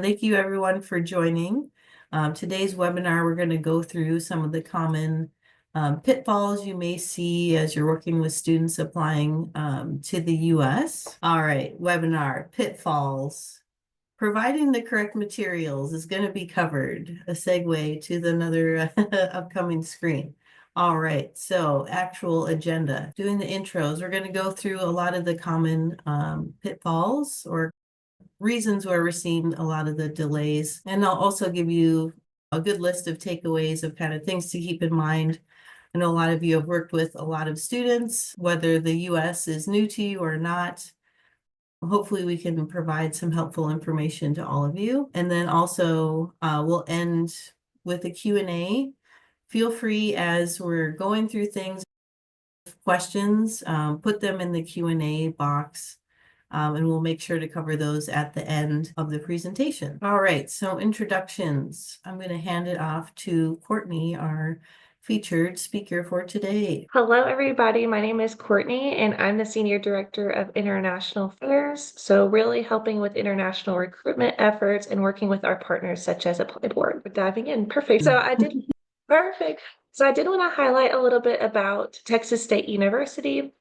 Thank you everyone for joining. Today's webinar, we're going to go through some of the common pitfalls you may see as you're working with students applying to the US. All right, webinar, pitfalls. Providing the correct materials is going to be covered, a segue to another upcoming screen. All right, so actual agenda. Doing the intros, we're going to go through a lot of the common pitfalls or reasons where we're seeing a lot of the delays. And I'll also give you a good list of takeaways of kind of things to keep in mind. I know a lot of you have worked with a lot of students, whether the US is new to you or not. Hopefully we can provide some helpful information to all of you. And then also we'll end with a Q&A. Feel free as we're going through things, questions, put them in the Q&A box. And we'll make sure to cover those at the end of the presentation. All right, so introductions. I'm going to hand it off to Courtney, our featured speaker for today. Hello, everybody. My name is Courtney, and I'm the Senior Director of International Affairs. So really helping with international recruitment efforts and working with our partners such as ApplyBoard. We're diving in. Perfect. Perfect. So I did want to highlight a little bit about Texas State University.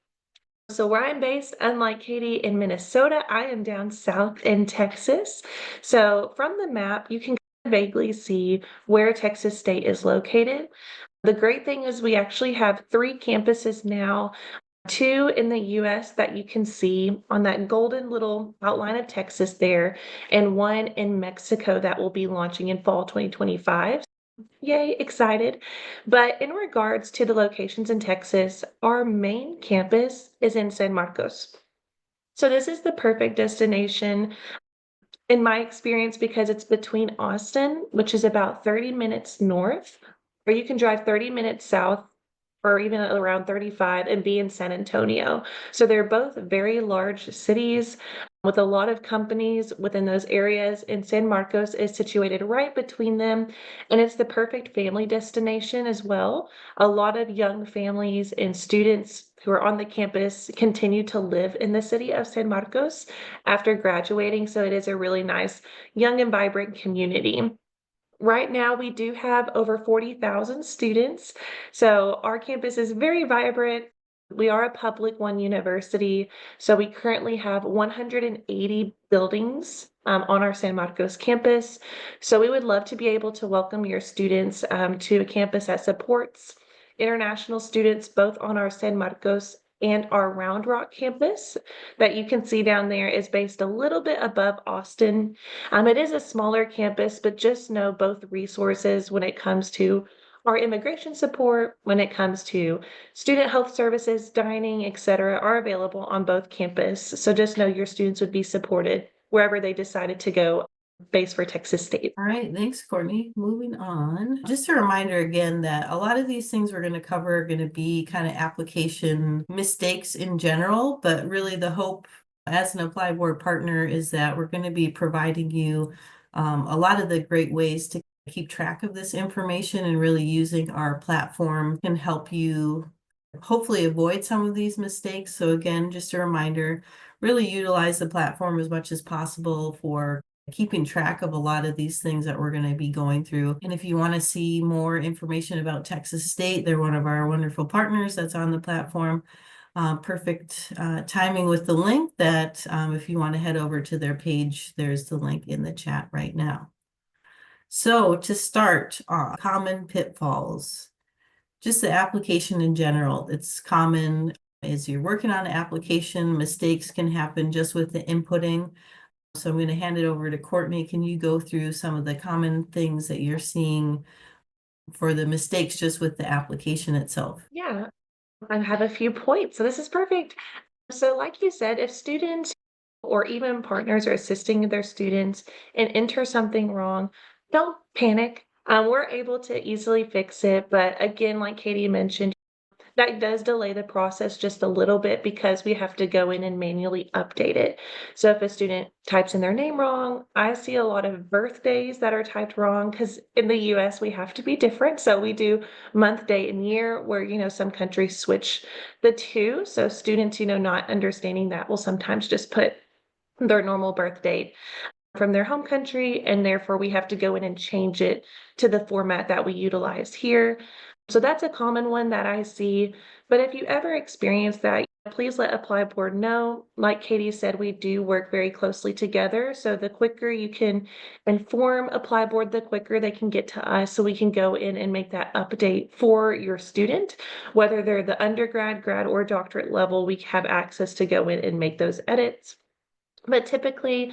So where I'm based, unlike Katie in Minnesota, I am down south in Texas. So from the map, you can vaguely see where Texas State is located. The great thing is we actually have 3 campuses now, 2 in the US that you can see on that golden little outline of Texas there, and 1 in Mexico that will be launching in fall 2025. Yay, excited. But in regards to the locations in Texas, our main campus is in San Marcos. So this is the perfect destination in my experience because it's between Austin, which is about 30 minutes north, or you can drive 30 minutes south or even around 35 and be in San Antonio. So they're both very large cities with a lot of companies within those areas, and San Marcos is situated right between them, and it's the perfect family destination as well. A lot of young families and students who are on the campus continue to live in the city of San Marcos after graduating, so it is a really nice young and vibrant community. Right now, we do have over 40,000 students, so our campus is very vibrant. We are a public one university, so we currently have 180 buildings on our San Marcos campus. So we would love to be able to welcome your students to a campus that supports international students both on our San Marcos and our Round Rock campus that you can see down there is based a little bit above Austin. It is a smaller campus, but just know both resources when it comes to our immigration support, when it comes to student health services, dining, etc., are available on both campus. So just know your students would be supported wherever they decided to go based for Texas State. All right, thanks, Courtney. Moving on. Just a reminder again that a lot of these things we're going to cover are going to be kind of application mistakes in general, but really the hope as an ApplyBoard partner is that we're going to be providing you a lot of the great ways to keep track of this information, and really using our platform can help you hopefully avoid some of these mistakes. So again, just a reminder, really utilize the platform as much as possible for keeping track of a lot of these things that we're going to be going through. And if you want to see more information about Texas State, they're one of our wonderful partners that's on the platform. Perfect timing with the link that if you want to head over to their page, there's the link in the chat right now. So to start, common pitfalls, just the application in general. It's common as you're working on an application, mistakes can happen just with the inputting. So I'm going to hand it over to Courtney. Can you go through some of the common things that you're seeing for the mistakes just with the application itself? Yeah, I have a few points. So this is perfect. So like you said, if students or even partners are assisting their students and enter something wrong, don't panic. We're able to easily fix it. But again, like Katie mentioned, that does delay the process just a little bit because we have to go in and manually update it. So if a student types in their name wrong, I see a lot of birthdays that are typed wrong because in the US we have to be different. So we do month, day, and year where, some countries switch the two. So students, not understanding that will sometimes just put their normal birth date. from their home country, and therefore we have to go in and change it to the format that we utilize here. So that's a common one that I see. But if you ever experience that, please let ApplyBoard know. Like Katie said, we do work very closely together. So the quicker you can inform ApplyBoard, the quicker they can get to us so we can go in and make that update for your student. Whether they're the undergrad, grad, or doctorate level, we have access to go in and make those edits. But typically,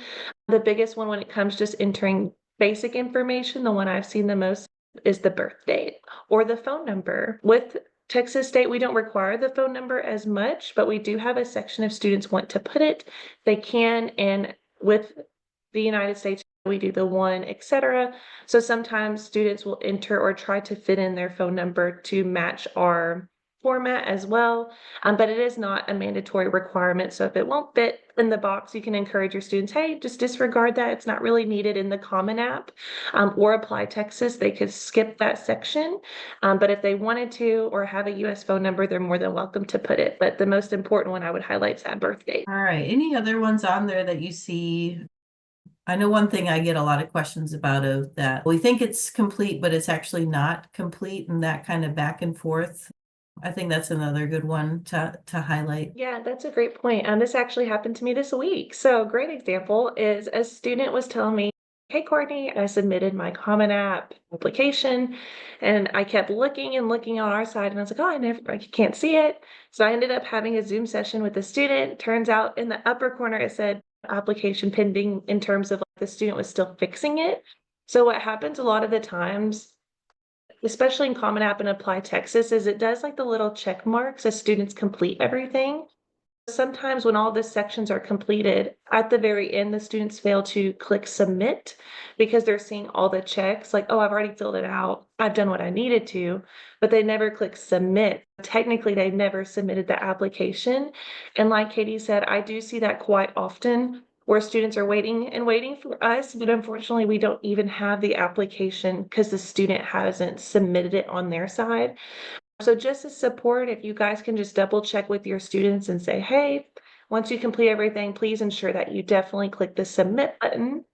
the biggest one when it comes just entering basic information, the one I've seen the most is the birth date or the phone number. With Texas State, we don't require the phone number as much, but we do have a section if students want to put it, they can. And with the United States, we do the one, etc. So sometimes students will enter or try to fit in their phone number to match our format as well, but it is not a mandatory requirement. So if it won't fit in the box, you can encourage your students, hey, just disregard that. It's not really needed in the Common App or Apply Texas. They could skip that section. But if they wanted to or have a US phone number, they're more than welcome to put it. But the most important one I would highlight is that birth date. All right. Any other ones on there that you see? I know one thing I get a lot of questions about of that we think it's complete, but it's actually not complete, and that kind of back and forth. I think that's another good one to highlight. Yeah, that's a great point. And this actually happened to me this week. So a great example is a student was telling me, hey, Courtney, I submitted my Common App application and I kept looking and looking on our side and I was like, oh, I can't see it. So I ended up having a Zoom session with the student. Turns out in the upper corner, it said application pending in terms of like the student was still fixing it. So what happens a lot of the times, especially in Common App and Apply Texas, is it does like the little check marks as students complete everything. Sometimes when all the sections are completed, at the very end, the students fail to click submit because they're seeing all the checks like, oh, I've already filled it out. I've done what I needed to, but they never click submit. Technically, they never submitted the application. And like Katie said, I do see that quite often where students are waiting and waiting for us, but unfortunately, we don't even have the application because the student hasn't submitted it on their side. So just as support, if you guys can just double check with your students and say, hey, once you complete everything, please ensure that you definitely click the submit button.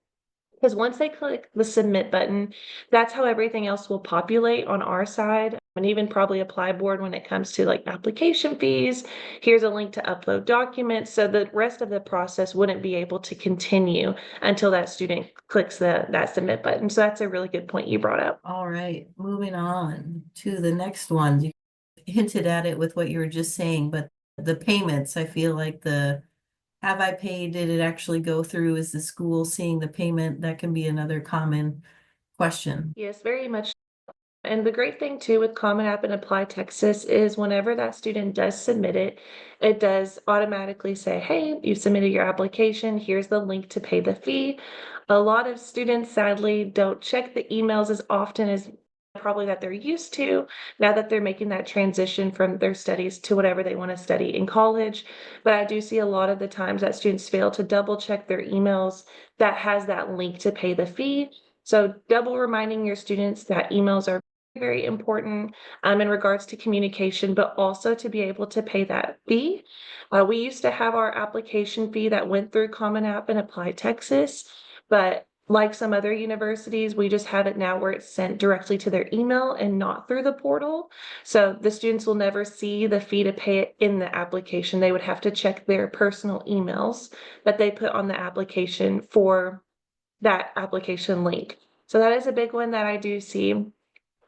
Because once they click the submit button, that's how everything else will populate on our side, and even probably ApplyBoard when it comes to like application fees. Here's a link to upload documents. So the rest of the process wouldn't be able to continue until that student clicks that submit button. So that's a really good point you brought up. All right, moving on to the next one. You hinted at it with what you were just saying, but the payments, I feel like have I paid? Did it actually go through? Is the school seeing the payment? That can be another common question. Yes, very much. And the great thing too with Common App and Apply Texas is whenever that student does submit it, it does automatically say, hey, you submitted your application. Here's the link to pay the fee. A lot of students sadly don't check the emails as often as probably that they're used to now that they're making that transition from their studies to whatever they want to study in college. But I do see a lot of the times that students fail to double check their emails that has that link to pay the fee. So double reminding your students that emails are very important in regards to communication, but also to be able to pay that fee. We used to have our application fee that went through Common App and Apply Texas, but like some other universities, we just have it now where it's sent directly to their email and not through the portal. So the students will never see the fee to pay it in the application. They would have to check their personal emails that they put on the application for that application link. So that is a big one that I do see.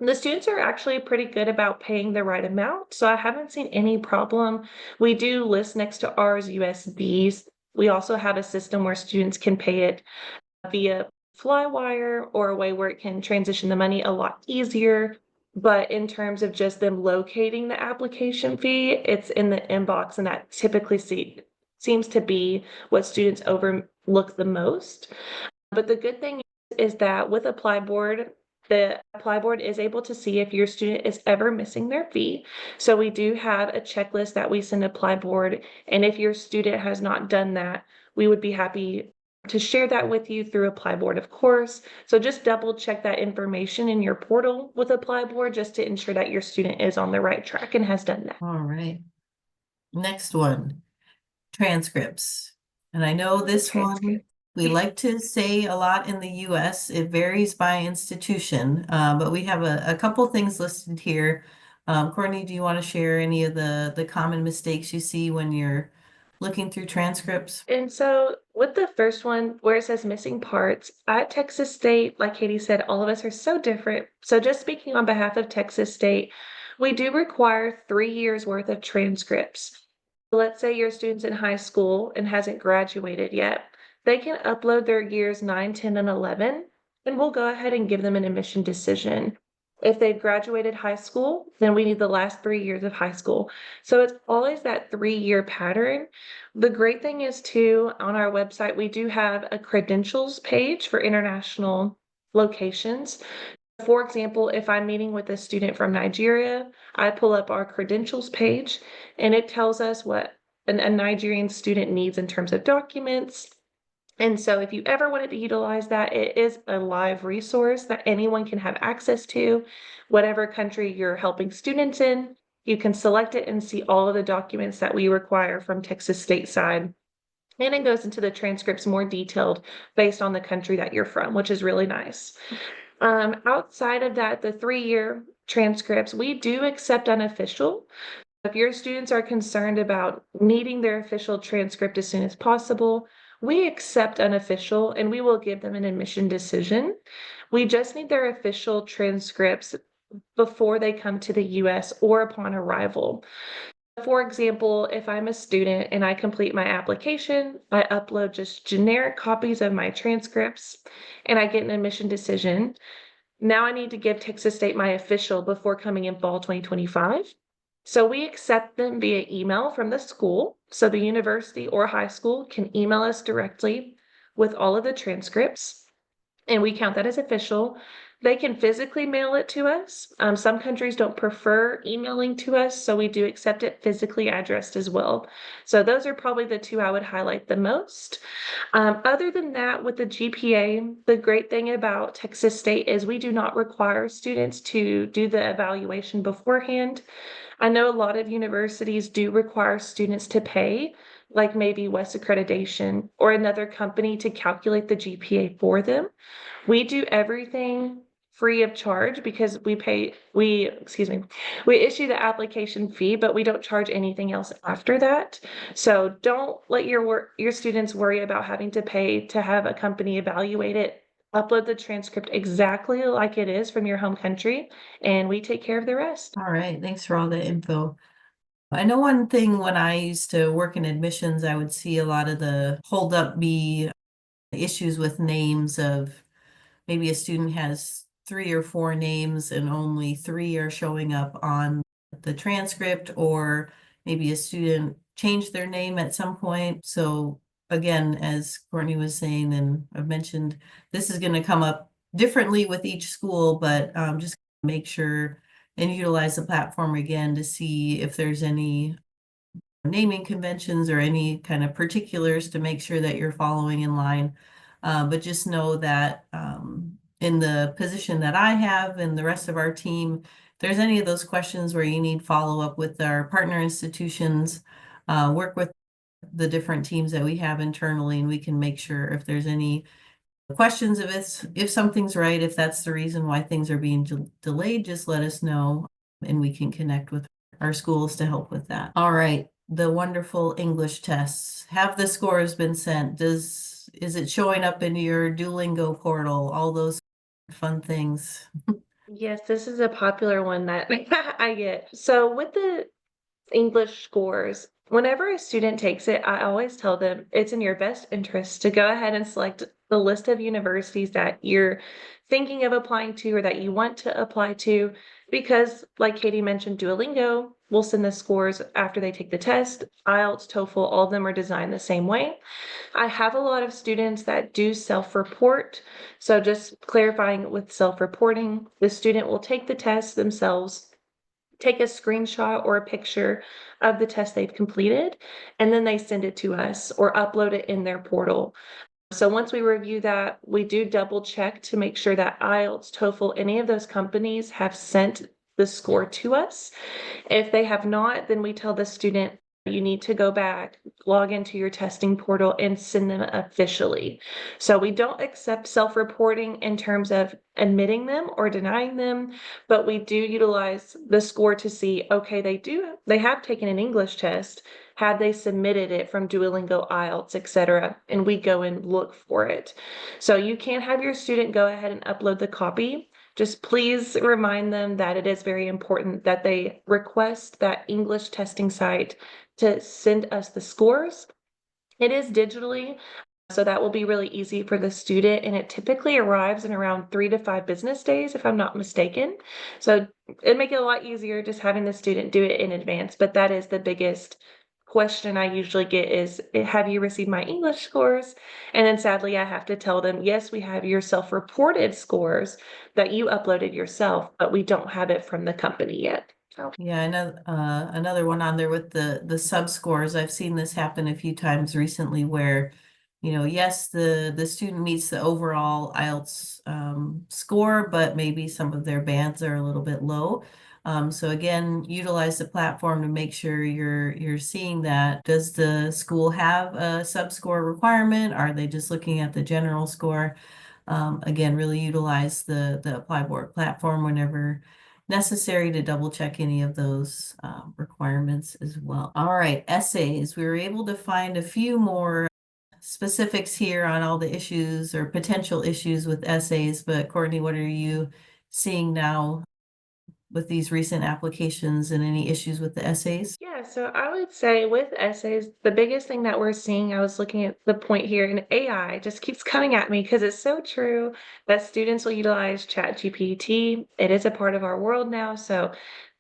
The students are actually pretty good about paying the right amount, so I haven't seen any problem. We do list next to ours USDs. We also have a system where students can pay it via Flywire or a way where it can transition the money a lot easier. But in terms of just them locating the application fee, it's in the inbox, and that typically seems to be what students overlook the most. But the good thing is that with ApplyBoard, the ApplyBoard is able to see if your student is ever missing their fee. So we do have a checklist that we send ApplyBoard, and if your student has not done that, we would be happy to share that with you through ApplyBoard, of course. So just double check that information in your portal with ApplyBoard just to ensure that your student is on the right track and has done that. All right. Next one, transcripts. And I know this one We like to say a lot in the US. It varies by institution, but we have a couple things listed here. Courtney, do you want to share any of the common mistakes you see when you're looking through transcripts? And so with the first one where it says missing parts, at Texas State, like Katie said, all of us are so different. So just speaking on behalf of Texas State, we do require 3 years worth of transcripts. Let's say your student's in high school and hasn't graduated yet. They can upload their years 9, 10, and 11, and we'll go ahead and give them an admission decision. If they've graduated high school, then we need the last 3 years of high school. So it's always that 3-year pattern. The great thing is too, on our website, we do have a credentials page for international locations. For example, if I'm meeting with a student from Nigeria, I pull up our credentials page and it tells us what a Nigerian student needs in terms of documents. And so if you ever wanted to utilize that, it is a live resource that anyone can have access to, whatever country you're helping students in. You can select it and see all of the documents that we require from Texas State side. And it goes into the transcripts more detailed based on the country that you're from, which is really nice. Outside of that, the 3-year transcripts, we do accept unofficial. If your students are concerned about needing their official transcript as soon as possible, we accept unofficial and we will give them an admission decision. We just need their official transcripts before they come to the US or upon arrival. For example, if I'm a student and I complete my application, I upload just generic copies of my transcripts and I get an admission decision. Now I need to give Texas State my official before coming in fall 2025. So we accept them via email from the school. So the university or high school can email us directly with all of the transcripts, and we count that as official. They can physically mail it to us. Some countries don't prefer emailing to us, so we do accept it physically addressed as well. So those are probably the two I would highlight the most. Other than that, with the GPA, the great thing about Texas State is we do not require students to do the evaluation beforehand. I know a lot of universities do require students to pay, like maybe West Accreditation or another company to calculate the GPA for them. We do everything free of charge because we issue the application fee, but we don't charge anything else after that. So don't let your students worry about having to pay to have a company evaluate it. Upload the transcript exactly like it is from your home country, and we take care of the rest. All right, thanks for all the info. I know one thing when I used to work in admissions, I would see a lot of the hold up be issues with names of maybe a student has 3 or 4 names and only 3 are showing up on the transcript, or maybe a student changed their name at some point. So again, as Courtney was saying, and I've mentioned, this is going to come up differently with each school, but just make sure and utilize the platform again to see if there's any naming conventions or any kind of particulars to make sure that you're following in line. But just know that in the position that I have and the rest of our team, if there's any of those questions where you need follow-up with our partner institutions, work with the different teams that we have internally, and we can make sure if there's any questions of if something's right, if that's the reason why things are being delayed, just let us know and we can connect with our schools to help with that. All right, the wonderful English tests. Have the scores been sent? Is it showing up in your Duolingo portal? All those fun things. Yes, this is a popular one that I get. So with the English scores, whenever a student takes it, I always tell them it's in your best interest to go ahead and select the list of universities that you're thinking of applying to or that you want to apply to, because like Katie mentioned, Duolingo will send the scores after they take the test. IELTS, TOEFL, all of them are designed the same way. I have a lot of students that do self-report. So just clarifying with self-reporting, the student will take the test themselves, take a screenshot or a picture of the test they've completed, and then they send it to us or upload it in their portal. So once we review that, we do double check to make sure that IELTS, TOEFL, any of those companies have sent the score to us. If they have not, then we tell the student you need to go back, log into your testing portal, and send them officially. So we don't accept self-reporting in terms of admitting them or denying them, but we do utilize the score to see, okay, they have taken an English test, had they submitted it from Duolingo, IELTS, etc., and we go and look for it. So you can have your student go ahead and upload the copy. Just please remind them that it is very important that they request that English testing site to send us the scores. It is digitally, so that will be really easy for the student, and it typically arrives in around 3 to 5 business days, if I'm not mistaken. So it'd make it a lot easier just having the student do it in advance, but that is the biggest question I usually get is, have you received my English scores? And then sadly, I have to tell them, yes, we have your self-reported scores that you uploaded yourself, but we don't have it from the company yet. So. Yeah, another one on there with the sub scores. I've seen this happen a few times recently where, yes, the student meets the overall IELTS score, but maybe some of their bands are a little bit low. So again, utilize the platform to make sure you're seeing that. Does the school have a sub score requirement? Are they just looking at the general score? Again, really utilize the ApplyBoard platform whenever necessary to double check any of those requirements as well. All right, essays. We were able to find a few more specifics here on all the issues or potential issues with essays, but Courtney, what are you seeing now with these recent applications and any issues with the essays? Yeah, so I would say with essays, the biggest thing that we're seeing, I was looking at the point here, and AI just keeps coming at me because it's so true that students will utilize ChatGPT. It is a part of our world now, so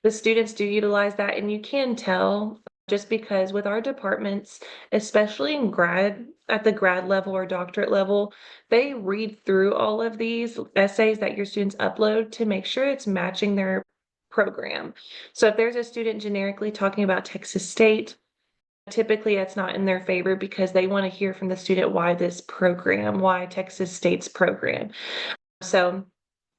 the students do utilize that, and you can tell just because with our departments, especially in at the grad level or doctorate level, they read through all of these essays that your students upload to make sure it's matching their program. So if there's a student generically talking about Texas State, typically it's not in their favor because they want to hear from the student why this program, why Texas State's program. So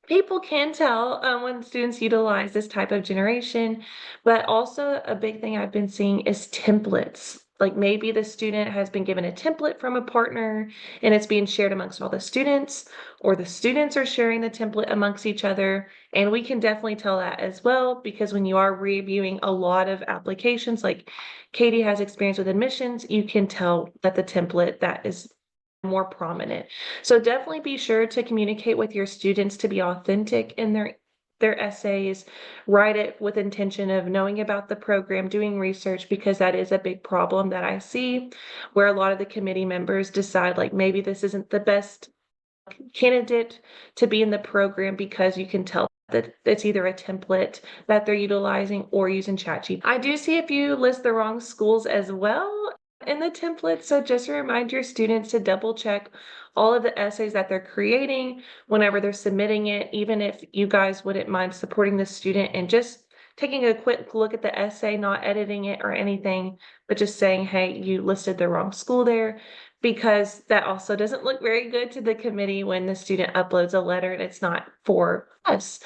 people can tell when students utilize this type of generation, but also a big thing I've been seeing is templates. Like maybe the student has been given a template from a partner and it's being shared amongst all the students, or the students are sharing the template amongst each other. And we can definitely tell that as well, because when you are reviewing a lot of applications, like Katie has experience with admissions, you can tell that the template that is more prominent. So definitely be sure to communicate with your students to be authentic in their essays, write it with intention of knowing about the program, doing research, because that is a big problem that I see where a lot of the committee members decide like maybe this isn't the best candidate to be in the program because you can tell that it's either a template that they're utilizing or using ChatGPT. I do see if you list the wrong schools as well in the template, so just remind your students to double check all of the essays that they're creating whenever they're submitting it, even if you guys wouldn't mind supporting the student and just taking a quick look at the essay, not editing it or anything, but just saying, hey, you listed the wrong school there, because that also doesn't look very good to the committee when the student uploads a letter and it's not for us.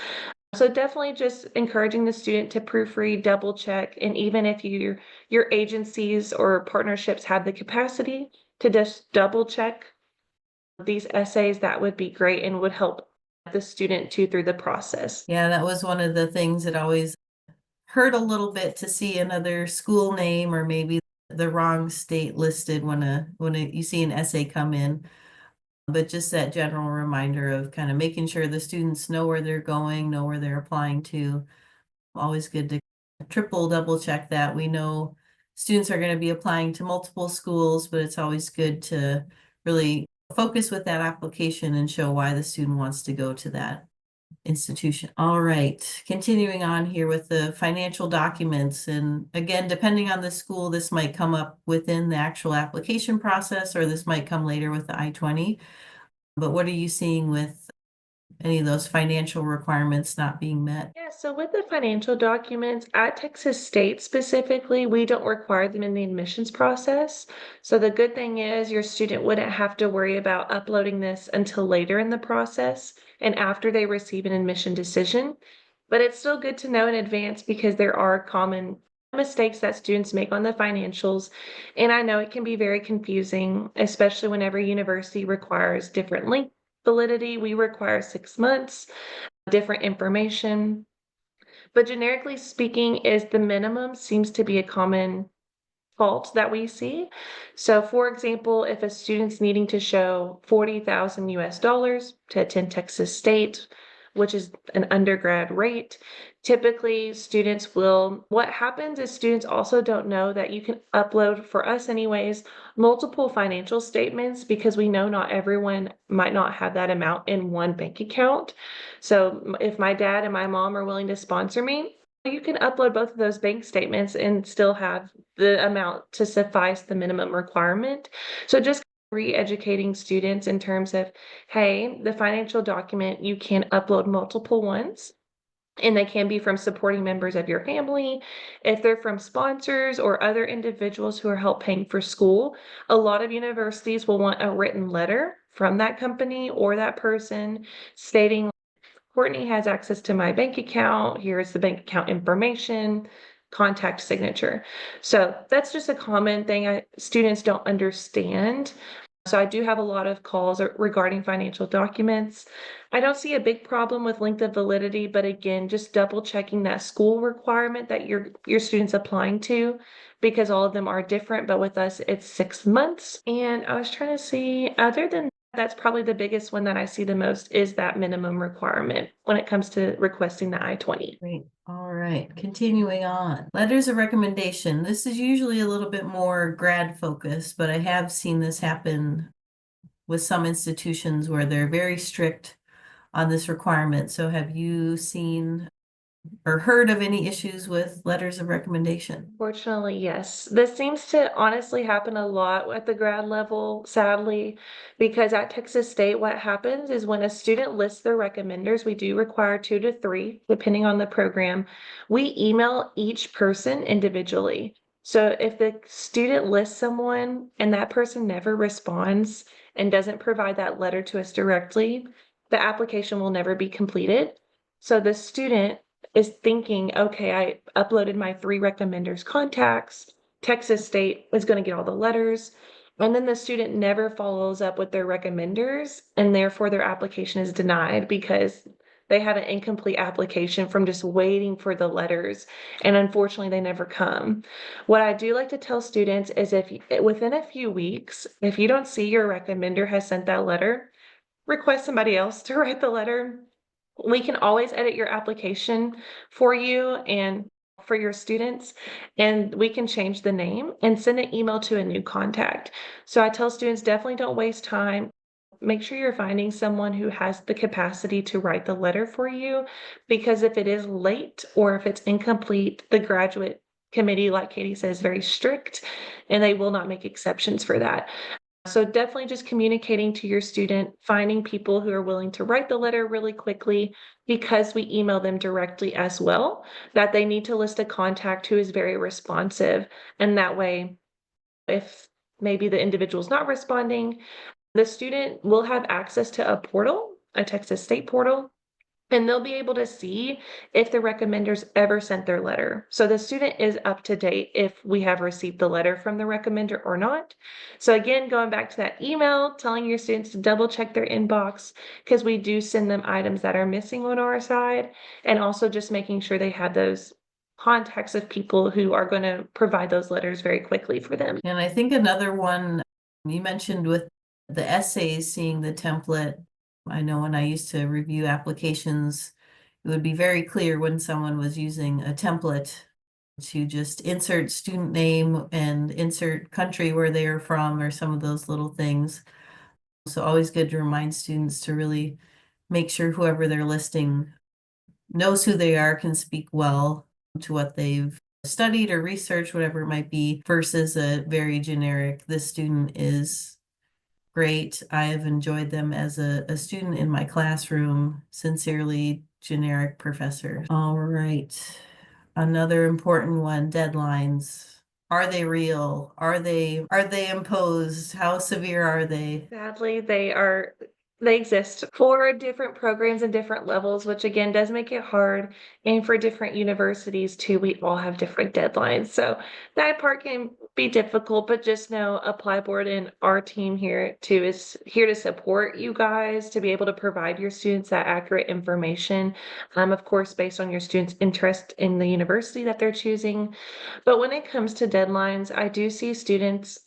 So definitely just encouraging the student to proofread, double check, and even if your agencies or partnerships have the capacity to just double check these essays, that would be great and would help the student too through the process. Yeah, that was one of the things that always hurt a little bit to see another school name or maybe the wrong state listed you see an essay come in. But just that general reminder of kind of making sure the students know where they're going, know where they're applying to. Always good to double check that. We know students are going to be applying to multiple schools, but it's always good to really focus with that application and show why the student wants to go to that institution. All right, continuing on here with the financial documents. And again, depending on the school, this might come up within the actual application process, or this might come later with the I-20. But what are you seeing with any of those financial requirements not being met? Yeah, so with the financial documents at Texas State specifically, we don't require them in the admissions process. So the good thing is your student wouldn't have to worry about uploading this until later in the process and after they receive an admission decision. But it's still good to know in advance because there are common mistakes that students make on the financials. And I know it can be very confusing, especially whenever university requires different length validity. We require 6 months, different information. But generically speaking, is the minimum seems to be a common fault that we see. So for example, if a student's needing to show 40,000 US dollars to attend Texas State, which is an undergrad rate, typically students will, what happens is students also don't know that you can upload, for us anyways, multiple financial statements because we know not everyone might not have that amount in one bank account. So if my dad and my mom are willing to sponsor me, you can upload both of those bank statements and still have the amount to suffice the minimum requirement. So just re-educating students in terms of, hey, the financial document, you can upload multiple ones. And they can be from supporting members of your family. If they're from sponsors or other individuals who are help paying for school, a lot of universities will want a written letter from that company or that person stating, Courtney has access to my bank account. Here's the bank account information, contact signature. So that's just a common thing students don't understand. So I do have a lot of calls regarding financial documents. I don't see a big problem with length of validity, but again, just double checking that school requirement that your student's applying to, because all of them are different, but with us it's 6 months. And I was trying to see, other than that's probably the biggest one that I see the most is that minimum requirement when it comes to requesting the I-20. Great. All right. Continuing on. Letters of recommendation. This is usually a little bit more grad focused, but I have seen this happen with some institutions where they're very strict on this requirement. So have you seen or heard of any issues with letters of recommendation? Fortunately, yes. This seems to honestly happen a lot at the grad level, sadly, because at Texas State, what happens is when a student lists their recommenders, we do require 2 to 3, depending on the program. We email each person individually. So if the student lists someone and that person never responds and doesn't provide that letter to us directly, the application will never be completed. So the student is thinking, okay, I uploaded my 3 recommenders contacts. Texas State is going to get all the letters. And then the student never follows up with their recommenders, and therefore their application is denied because they have an incomplete application from just waiting for the letters. And unfortunately, they never come. What I do like to tell students is if within a few weeks, if you don't see your recommender has sent that letter, request somebody else to write the letter. We can always edit your application for you and for your students, and we can change the name and send an email to a new contact. So I tell students, definitely don't waste time. Make sure you're finding someone who has the capacity to write the letter for you, because if it is late or if it's incomplete, the graduate committee, like Katie says, is very strict, and they will not make exceptions for that. So definitely just communicating to your student, finding people who are willing to write the letter really quickly, because we email them directly as well, that they need to list a contact who is very responsive. And that way, if maybe the individual's not responding, the student will have access to a portal, a Texas State portal, and they'll be able to see if the recommenders ever sent their letter. So the student is up to date if we have received the letter from the recommender or not. So again, going back to that email, telling your students to double check their inbox, because we do send them items that are missing on our side, and also just making sure they have those contacts of people who are going to provide those letters very quickly for them. And I think another one you mentioned with the essays, seeing the template. I know when I used to review applications, it would be very clear when someone was using a template to just insert student name and insert country where they are from, or some of those little things. So always good to remind students to really make sure whoever they're listing knows who they are, can speak well to what they've studied or researched, whatever it might be, versus a very generic, this student is great, I have enjoyed them as a student in my classroom, sincerely, generic professor. All right. Another important one, deadlines. Are they real? Are they imposed? How severe are they? Sadly, they are They exist for different programs and different levels, which again does make it hard. And for different universities too, we all have different deadlines. So that part can be difficult, but just know ApplyBoard and our team here too is here to support you guys to be able to provide your students that accurate information. Of course, based on your students' interest in the university that they're choosing. But when it comes to deadlines, I do see students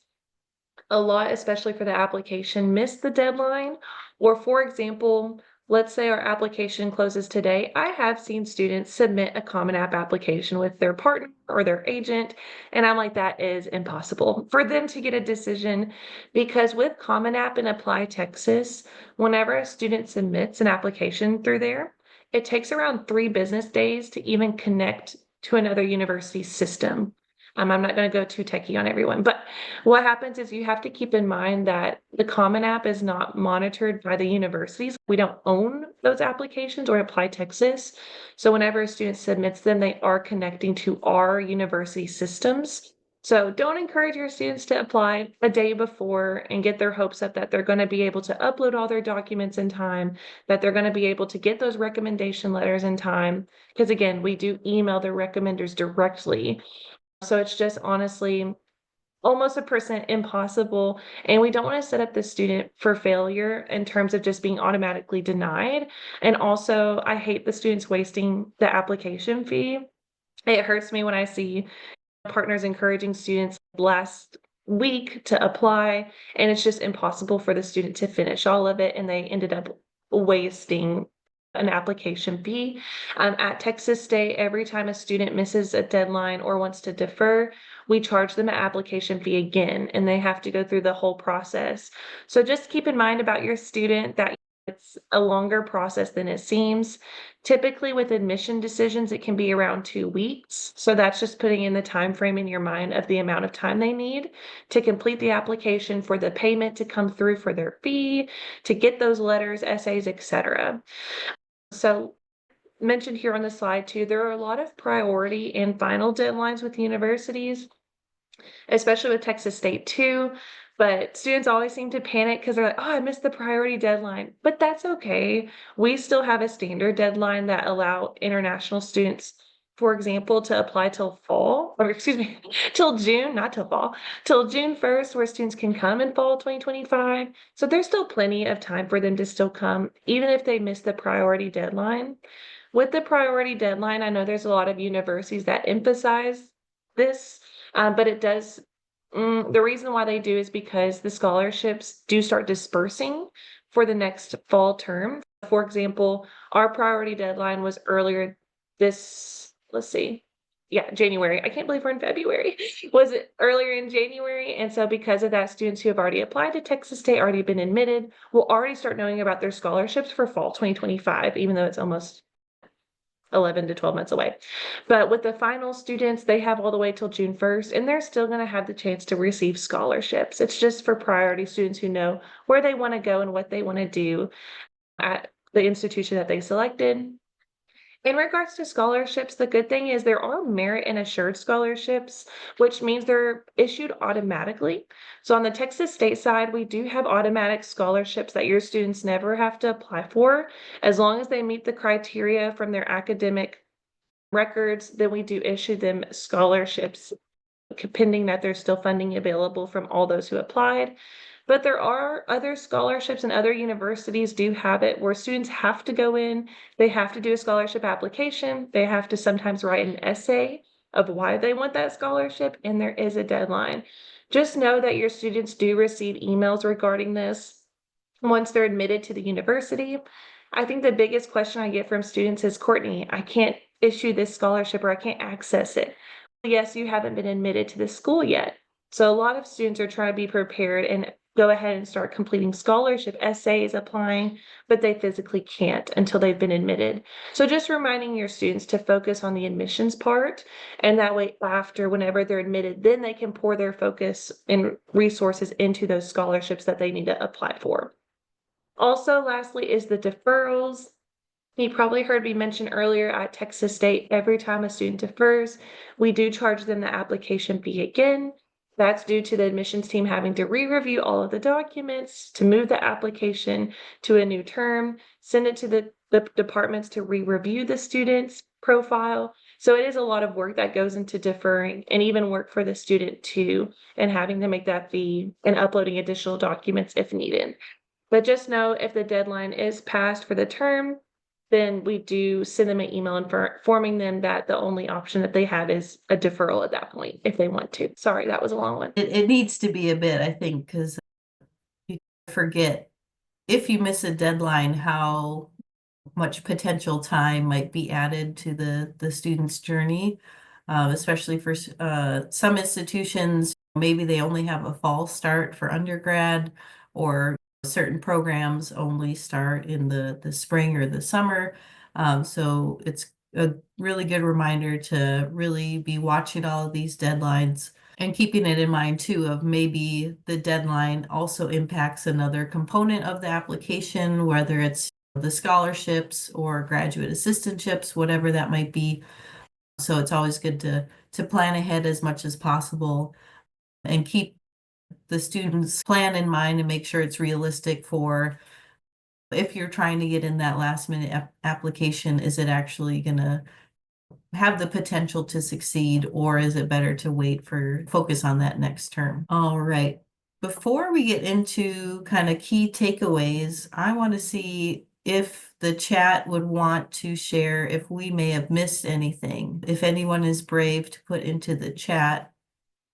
a lot, especially for the application, miss the deadline. Or for example, let's say our application closes today. I have seen students submit a Common App application with their partner or their agent, and I'm like, that is impossible for them to get a decision because with Common App and Apply Texas, whenever a student submits an application through there, it takes around 3 business days to even connect to another university's system. I'm not going to go too techie on everyone, but what happens is you have to keep in mind that the Common App is not monitored by the universities. We don't own those applications or Apply Texas. So whenever a student submits them, they are connecting to our university systems. So don't encourage your students to apply a day before and get their hopes up that they're going to be able to upload all their documents in time, that they're going to be able to get those recommendation letters in time. Because again, we do email the recommenders directly. So it's just honestly almost 1% impossible. And we don't want to set up the student for failure in terms of just being automatically denied. And also, I hate the students wasting the application fee. It hurts me when I see partners encouraging students last week to apply, and it's just impossible for the student to finish all of it, and they ended up wasting an application fee. At Texas State, every time a student misses a deadline or wants to defer, we charge them an application fee again, and they have to go through the whole process. So just keep in mind about your student that it's a longer process than it seems. Typically with admission decisions, it can be around 2 weeks. So that's just putting in the time frame in your mind of the amount of time they need to complete the application, for the payment to come through for their fee, to get those letters, essays, etc. So mentioned here on the slide too, there are a lot of priority and final deadlines with universities, especially with Texas State too. But students always seem to panic because they're like, oh, I missed the priority deadline. But that's okay. We still have a standard deadline that allow international students, for example, to apply till fall, or excuse me, till June, not till fall, till June 1st, where students can come in fall 2025. So there's still plenty of time for them to still come, even if they miss the priority deadline. With the priority deadline, I know there's a lot of universities that emphasize this, but it does. The reason why they do is because the scholarships do start dispersing for the next fall term. For example, our priority deadline was earlier this, let's see, yeah, January. I can't believe we're in February. Was it earlier in January? And so because of that, students who have already applied to Texas State, already been admitted, will already start knowing about their scholarships for fall 2025, even though it's almost 11 to 12 months away. But with the final students, they have all the way till June 1st, and they're still going to have the chance to receive scholarships. It's just for priority students who know where they want to go and what they want to do at the institution that they selected. In regards to scholarships, the good thing is there are merit and assured scholarships, which means they're issued automatically. So on the Texas State side, we do have automatic scholarships that your students never have to apply for. As long as they meet the criteria from their academic records, then we do issue them scholarships, pending that there's still funding available from all those who applied. But there are other scholarships, and other universities do have it where students have to go in, they have to do a scholarship application, they have to sometimes write an essay of why they want that scholarship, and there is a deadline. Just know that your students do receive emails regarding this once they're admitted to the university. I think the biggest question I get from students is, Courtney, I can't issue this scholarship or I can't access it. Yes, you haven't been admitted to the school yet. So a lot of students are trying to be prepared and go ahead and start completing scholarship essays, applying, but they physically can't until they've been admitted. So just reminding your students to focus on the admissions part, and that way after, whenever they're admitted, then they can pour their focus and resources into those scholarships that they need to apply for. Also, lastly, is the deferrals. You probably heard me mention earlier at Texas State, every time a student defers, we do charge them the application fee again. That's due to the admissions team having to re-review all of the documents, to move the application to a new term, send it to the departments to re-review the student's profile. So it is a lot of work that goes into deferring, and even work for the student too, and having to make that fee and uploading additional documents if needed. But just know if the deadline is passed for the term, then we do send them an email informing them that the only option that they have is a deferral at that point, if they want to. Sorry, that was a long one. It needs to be a bit, I think, because you forget if you miss a deadline, how much potential time might be added to the student's journey, especially for some institutions. Maybe they only have a fall start for undergrad, or certain programs only start in the spring or the summer. So it's a really good reminder to really be watching all of these deadlines and keeping it in mind too, of maybe the deadline also impacts another component of the application, whether it's the scholarships or graduate assistantships, whatever that might be. So it's always good to plan ahead as much as possible and keep the students' plan in mind and make sure it's realistic for if you're trying to get in that last minute application, is it actually going to have the potential to succeed, or is it better to wait for focus on that next term? All right. Before we get into kind of key takeaways, I want to see if the chat would want to share if we may have missed anything. If anyone is brave to put into the chat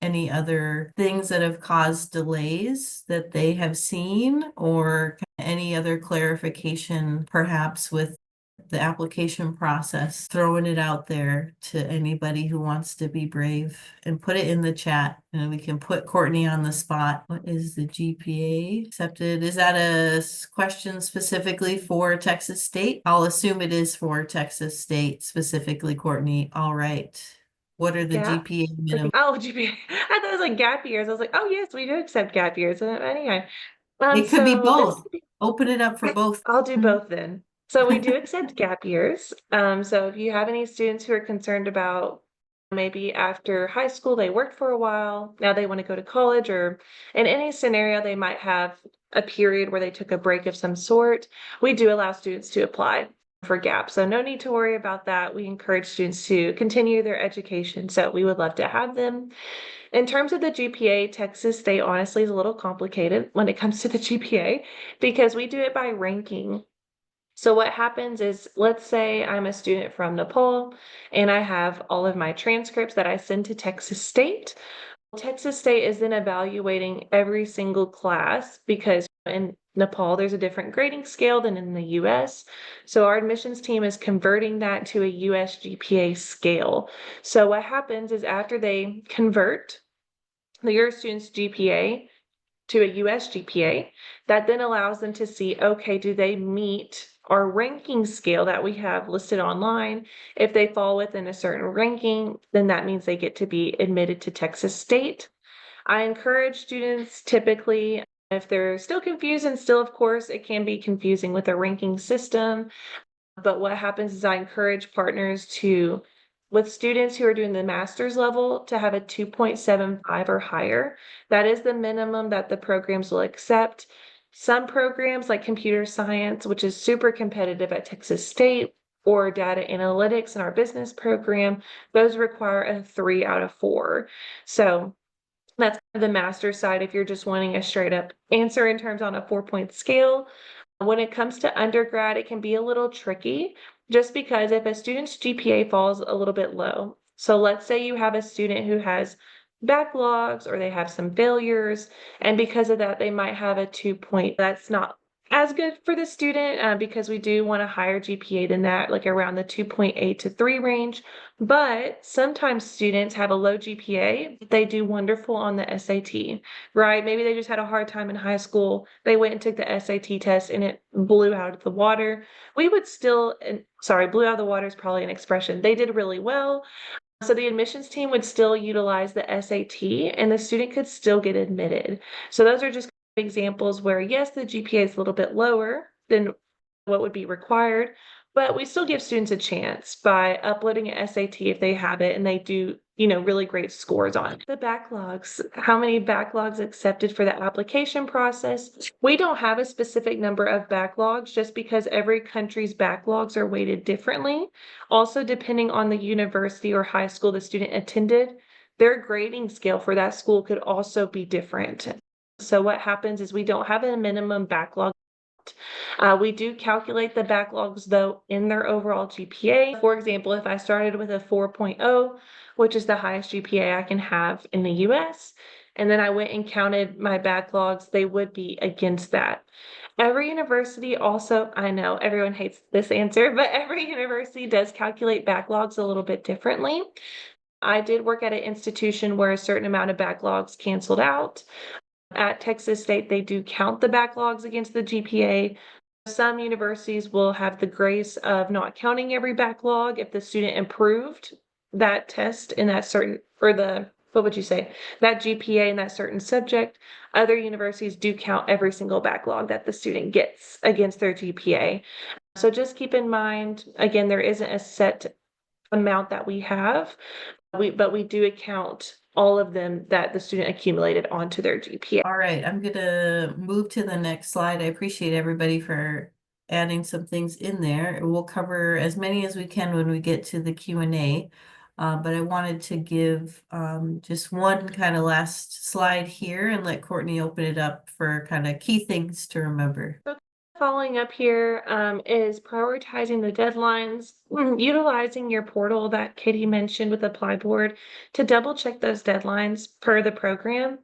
any other things that have caused delays that they have seen, or any other clarification perhaps with the application process, throwing it out there to anybody who wants to be brave and put it in the chat, and we can put Courtney on the spot. What is the GPA accepted? Is that a question specifically for Texas State? I'll assume it is for Texas State specifically, Courtney. All right. What are the Gap? GPA minimum? Oh, GPA. I thought it was like gap years. I was like, oh yes, we do accept gap years. Anyway, It could be so this both. Open it up for both. I'll do both then. So we do accept gap years. So if you have any students who are concerned about maybe after high school, they worked for a while, now they want to go to college, or in any scenario, they might have a period where they took a break of some sort, we do allow students to apply for gap. So no need to worry about that. We encourage students to continue their education. So we would love to have them. In terms of the GPA, Texas State honestly is a little complicated when it comes to the GPA, because we do it by ranking. So what happens is, let's say I'm a student from Nepal and I have all of my transcripts that I send to Texas State. Texas State is then evaluating every single class, because in Nepal there's a different grading scale than in the US. So our admissions team is converting that to a US GPA scale. So what happens is, after they convert your student's GPA to a US GPA, that then allows them to see, okay, do they meet our ranking scale that we have listed online? If they fall within a certain ranking, then that means they get to be admitted to Texas State. I encourage students, typically, if they're still confused, and still, of course, it can be confusing with a ranking system, but what happens is I encourage partners to, with students who are doing the master's level, to have a 2.75 or higher. That is the minimum that the programs will accept. Some programs, like computer science, which is super competitive at Texas State, or data analytics in our business program, those require a 3 out of 4. So that's the master side if you're just wanting a straight up answer in terms on a 4-point scale. When it comes to undergrad, it can be a little tricky, just because if a student's GPA falls a little bit low, so let's say you have a student who has backlogs or they have some failures, and because of that, they might have a 2 point. That's not as good for the student, because we do want a higher GPA than that, like around the 2.8 to 3 range. But sometimes students have a low GPA, but they do wonderful on the SAT, right? Maybe they just had a hard time in high school. They went and took the SAT test and it blew out of the water. We would still, sorry, blew out of the water is probably an expression. They did really well. So the admissions team would still utilize the SAT and the student could still get admitted. So those are just examples where, yes, the GPA is a little bit lower than what would be required, But we still give students a chance by uploading an SAT if they have it and they do, really great scores on it. The backlogs, how many backlogs accepted for the application process? We don't have a specific number of backlogs just because every country's backlogs are weighted differently. Also, depending on the university or high school the student attended, their grading scale for that school could also be different. So what happens is we don't have a minimum backlog. We do calculate the backlogs though in their overall GPA. For example, if I started with a 4.0, which is the highest GPA I can have in the US, and then I went and counted my backlogs, they would be against that. Every university also, I know everyone hates this answer, but every university does calculate backlogs a little bit differently. I did work at an institution where a certain amount of backlogs canceled out. At Texas State, they do count the backlogs against the GPA. Some universities will have the grace of not counting every backlog if the student improved that test in that certain, or the, what would you say, that GPA in that certain subject. Other universities do count every single backlog that the student gets against their GPA. So just keep in mind, again, there isn't a set amount that we have, but we do account all of them that the student accumulated onto their GPA. All right, I'm gonna move to the next slide. I appreciate everybody for adding some things in there. We'll cover as many as we can when we get to the Q&A. But I wanted to give just one kind of last slide here and let Courtney open it up for kind of key things to remember. Following up here is prioritizing the deadlines, utilizing your portal that Katie mentioned with ApplyBoard to double check those deadlines per the program.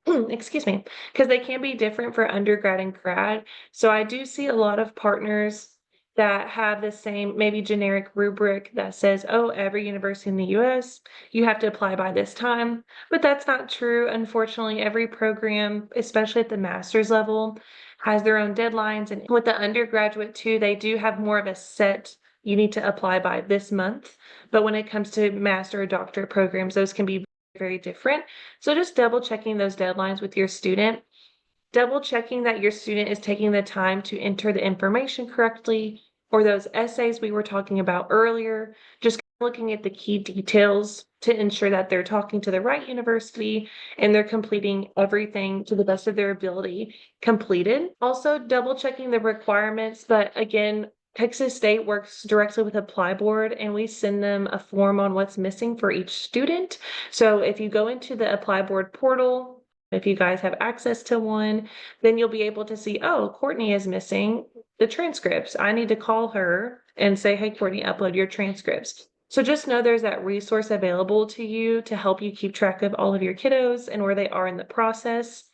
Excuse me, because they can be different for undergrad and grad. So I do see a lot of partners that have the same maybe generic rubric that says, oh, every university in the US, you have to apply by this time. But that's not true. Unfortunately, every program, especially at the master's level, has their own deadlines. And with the undergraduate too, they do have more of a set, you need to apply by this month. But when it comes to master or doctorate programs, those can be very different. So just double checking those deadlines with your student, double checking that your student is taking the time to enter the information correctly, or those essays we were talking about earlier, just looking at the key details to ensure that they're talking to the right university and they're completing everything to the best of their ability completed. Also double checking the requirements, but again, Texas State works directly with ApplyBoard and we send them a form on what's missing for each student. So if you go into the ApplyBoard portal, if you guys have access to one, then you'll be able to see, oh, Courtney is missing the transcripts. I need to call her and say, hey, Courtney, upload your transcripts. So just know there's that resource available to you to help you keep track of all of your kiddos and where they are in the process.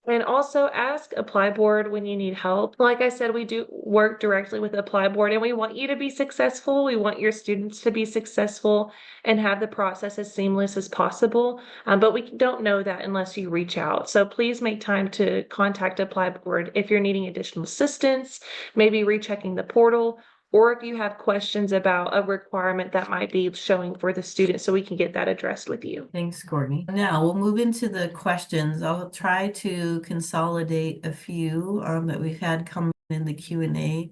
And also ask ApplyBoard when you need help. Like I said, we do work directly with ApplyBoard and we want you to be successful. We want your students to be successful and have the process as seamless as possible. But we don't know that unless you reach out. So please make time to contact ApplyBoard if you're needing additional assistance, maybe rechecking the portal, or if you have questions about a requirement that might be showing for the student so we can get that addressed with you. Thanks, Courtney. Now we'll move into the questions. I'll try to consolidate a few that we've had come in the Q&A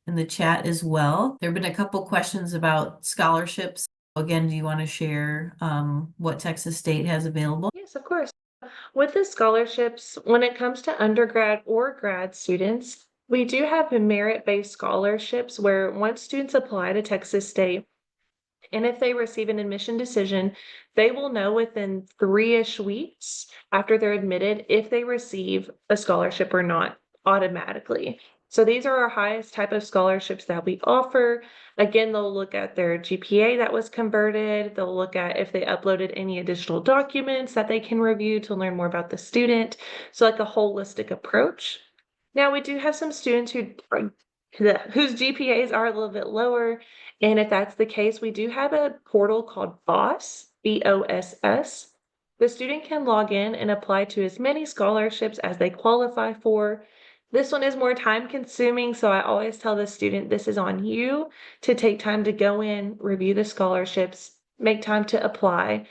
in the chat as well. There have been a couple questions about scholarships. Again, do you want to share what Texas State has available? Yes, of course. With the scholarships, when it comes to undergrad or grad students, we do have merit-based scholarships where once students apply to Texas State, and if they receive an admission decision, they will know within 3-ish weeks after they're admitted if they receive a scholarship or not automatically. So these are our highest type of scholarships that we offer. Again, they'll look at their GPA that was converted. They'll look at if they uploaded any additional documents that they can review to learn more about the student. So like a holistic approach. Now we do have some students whose GPAs are a little bit lower. And if that's the case, we do have a portal called BOSS, BOSS. The student can log in and apply to as many scholarships as they qualify for. This one is more time consuming, so I always tell the student this is on you to take time to go in, review the scholarships, make time to apply.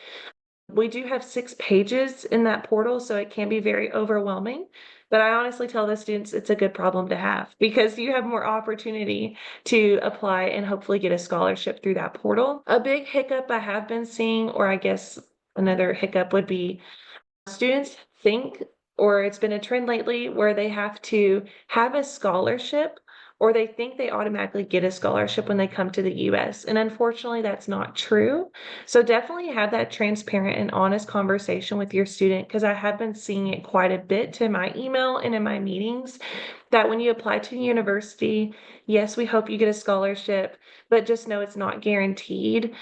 We do have 6 pages in that portal, so it can be very overwhelming. But I honestly tell the students it's a good problem to have because you have more opportunity to apply and hopefully get a scholarship through that portal. A big hiccup I have been seeing, or I guess another hiccup would be students think, or it's been a trend lately where they have to have a scholarship or they think they automatically get a scholarship when they come to the US. And unfortunately, that's not true. So definitely have that transparent and honest conversation with your student because I have been seeing it quite a bit to my email and in my meetings that when you apply to university, yes, we hope you get a scholarship, but just know it's not guaranteed.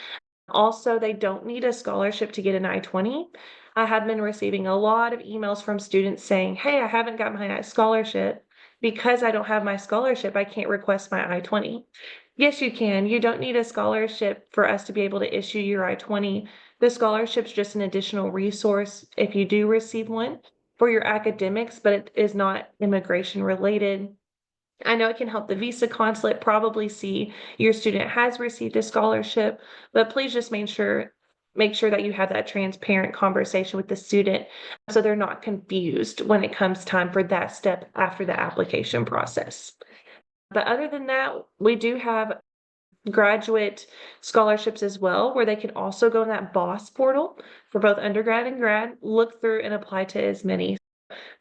Also, they don't need a scholarship to get an I-20. I have been receiving a lot of emails from students saying, hey, I haven't got my scholarship. Because I don't have my scholarship, I can't request my I-20. Yes, you can. You don't need a scholarship for us to be able to issue your I-20. The scholarship's just an additional resource if you do receive one for your academics, but it is not immigration related. I know it can help the visa consulate probably see your student has received a scholarship, but please just make sure that you have that transparent conversation with the student so they're not confused when it comes time for that step after the application process. But other than that, we do have graduate scholarships as well, where they can also go in that BOSS portal for both undergrad and grad, look through and apply to as many.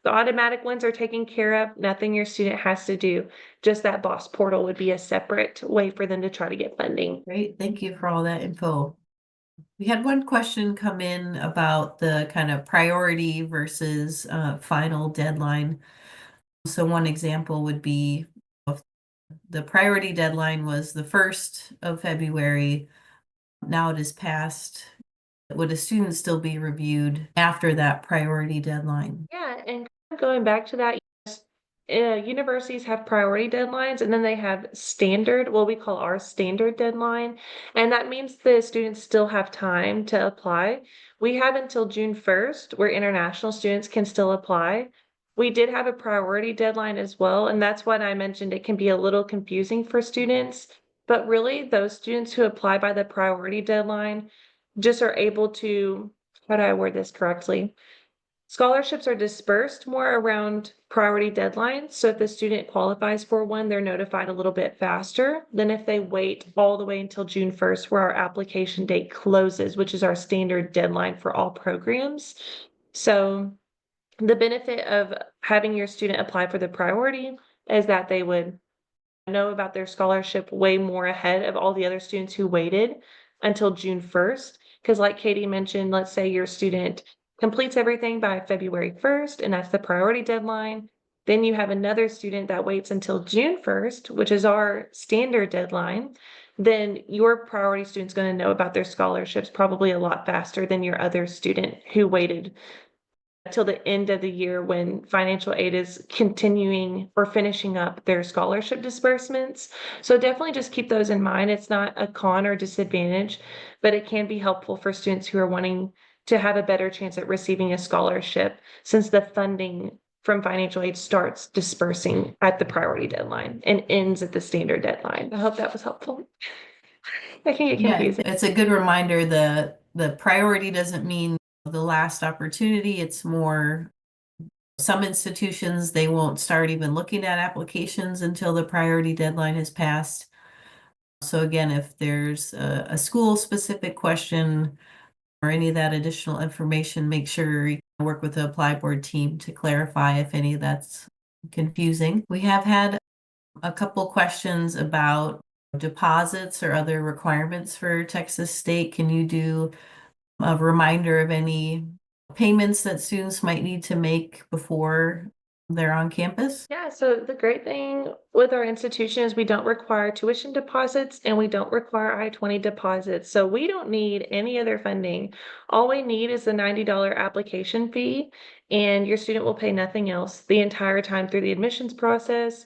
The automatic ones are taken care of, nothing your student has to do. Just that BOSS portal would be a separate way for them to try to get funding. Great, thank you for all that info. We had one question come in about the kind of priority versus final deadline. So one example would be if the priority deadline was the 1st of February. Now it is passed. Would a student still be reviewed after that priority deadline? Yeah, and kind of going back to that, yes, universities have priority deadlines and then they have standard, what we call our standard deadline. And that means the students still have time to apply. We have until June 1st where international students can still apply. We did have a priority deadline as well, and that's what I mentioned. It can be a little confusing for students, but really those students who apply by the priority deadline just are able to, how do I word this correctly? Scholarships are dispersed more around priority deadlines. So if the student qualifies for one, they're notified a little bit faster than if they wait all the way until June 1st, where our application date closes, which is our standard deadline for all programs. So the benefit of having your student apply for the priority is that they would know about their scholarship way more ahead of all the other students who waited until June 1st. Because like Katie mentioned, let's say your student completes everything by February 1st, and that's the priority deadline. Then you have another student that waits until June 1st, which is our standard deadline. Then your priority student's going to know about their scholarships probably a lot faster than your other student who waited till the end of the year when financial aid is continuing or finishing up their scholarship disbursements. So definitely just keep those in mind. It's not a con or disadvantage, but it can be helpful for students who are wanting to have a better chance at receiving a scholarship since the funding from financial aid starts dispersing at the priority deadline and ends at the standard deadline. I hope that was helpful. That can get confusing. It's a good reminder. The priority doesn't mean the last opportunity. It's more, some institutions, they won't start even looking at applications until the priority deadline has passed. So again, if there's a school-specific question or any of that additional information, make sure you work with the ApplyBoard team to clarify if any of that's confusing. We have had a couple questions about deposits or other requirements for Texas State. Can you do a reminder of any payments that students might need to make before they're on campus? Yeah, so the great thing with our institution is we don't require tuition deposits and we don't require I-20 deposits. So we don't need any other funding. All we need is the $90 application fee, and your student will pay nothing else the entire time through the admissions process.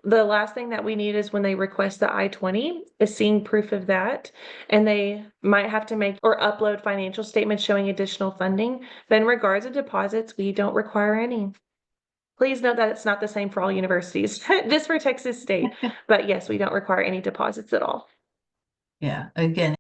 The last thing that we need is when they request the I-20 is seeing proof of that, and they might have to make or upload financial statements showing additional funding. But in regards to deposits, we don't require any. Please note that it's not the same for all universities, just for Texas State. But yes, we don't require any deposits at all. Yeah, again,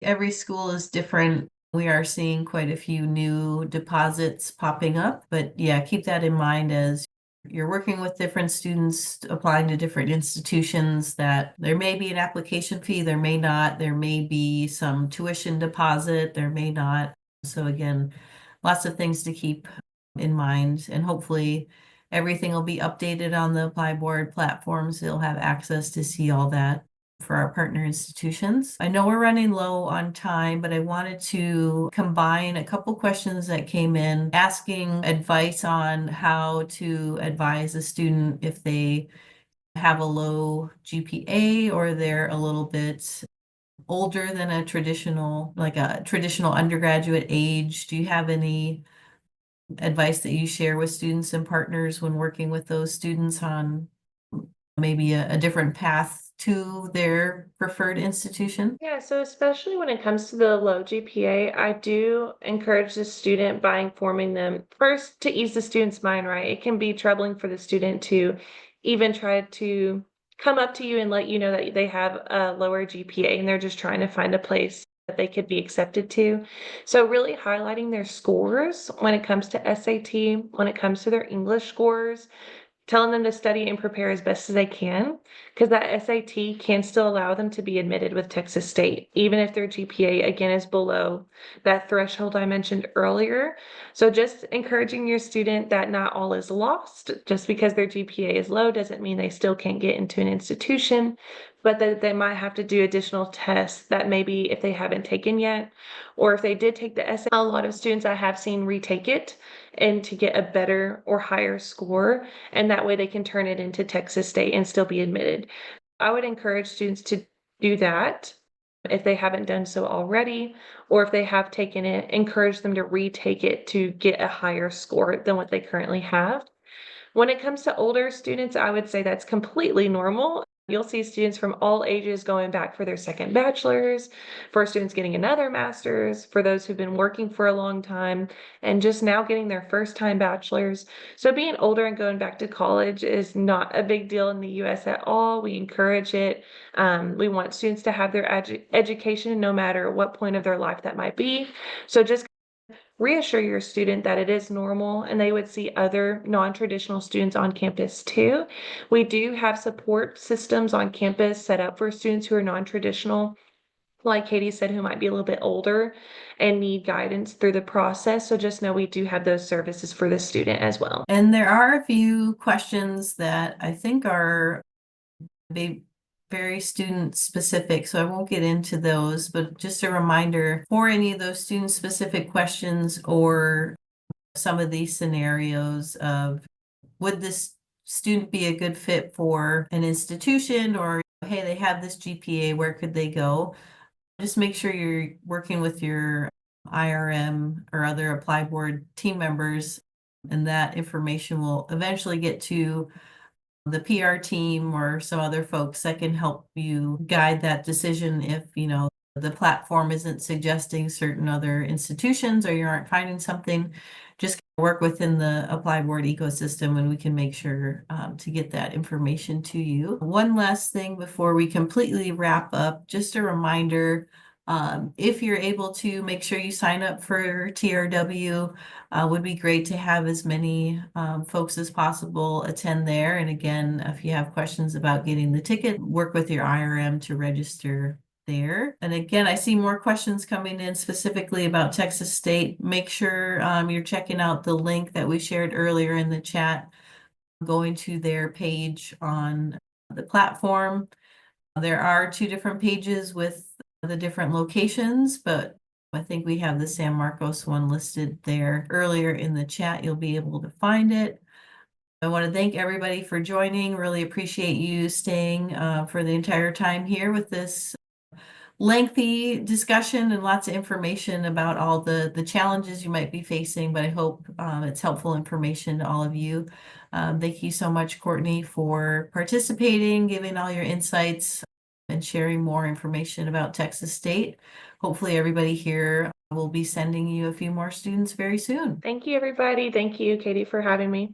every school is different. We are seeing quite a few new deposits popping up, but yeah, keep that in mind as you're working with different students applying to different institutions, that there may be an application fee, there may not, there may be some tuition deposit, there may not. So again, lots of things to keep in mind, and hopefully everything will be updated on the ApplyBoard platform, so you'll have access to see all that for our partner institutions. I know we're running low on time, but I wanted to combine a couple questions that came in asking advice on how to advise a student if they have a low GPA or they're a little bit older than a traditional, like a traditional undergraduate age. Do you have any advice that you share with students and partners when working with those students on maybe a different path to their preferred institution? Yeah, so especially when it comes to the low GPA, I do encourage the student by informing them first to ease the student's mind, right? It can be troubling for the student to even try to come up to you and let you know that they have a lower GPA and they're just trying to find a place that they could be accepted to. So really highlighting their scores when it comes to SAT, when it comes to their English scores, telling them to study and prepare as best as they can, because that SAT can still allow them to be admitted with Texas State, even if their GPA again is below that threshold I mentioned earlier. So just encouraging your student that not all is lost. Just because their GPA is low doesn't mean they still can't get into an institution, but that they might have to do additional tests that maybe if they haven't taken yet, or if they did take the SAT, a lot of students I have seen retake it and to get a better or higher score, and that way they can turn it into Texas State and still be admitted. I would encourage students to do that if they haven't done so already, or if they have taken it, encourage them to retake it to get a higher score than what they currently have. When it comes to older students, I would say that's completely normal. You'll see students from all ages going back for their second bachelor's, for students getting another master's, for those who've been working for a long time and just now getting their first time bachelor's. So being older and going back to college is not a big deal in the US at all. We encourage it. We want students to have their education no matter what point of their life that might be. So just reassure your student that it is normal and they would see other non-traditional students on campus too. We do have support systems on campus set up for students who are non-traditional, like Katie said, who might be a little bit older and need guidance through the process. So just know we do have those services for the student as well. And there are a few questions that I think are very student specific, so I won't get into those, but just a reminder for any of those student specific questions or some of these scenarios of would this student be a good fit for an institution, or hey, they have this GPA, where could they go? Just make sure you're working with your IRM or other ApplyBoard team members, and that information will eventually get to the PR team or some other folks that can help you guide that decision if, the platform isn't suggesting certain other institutions or you aren't finding something. Just work within the ApplyBoard ecosystem and we can make sure to get that information to you. One last thing before we completely wrap up, just a reminder, if you're able to, make sure you sign up for TRW. Would be great to have as many folks as possible attend there. And again, if you have questions about getting the ticket, work with your IRM to register there. And again, I see more questions coming in specifically about Texas State. Make sure you're checking out the link that we shared earlier in the chat, going to their page on the platform. There are two different pages with the different locations, but I think we have the San Marcos one listed there earlier in the chat. You'll be able to find it. I want to thank everybody for joining. Really appreciate you staying for the entire time here with this lengthy discussion and lots of information about all the challenges you might be facing, but I hope it's helpful information to all of you. Thank you so much, Courtney, for participating, giving all your insights and sharing more information about Texas State. Hopefully everybody here will be sending you a few more students very soon. Thank you, everybody. Thank you, Katie, for having me.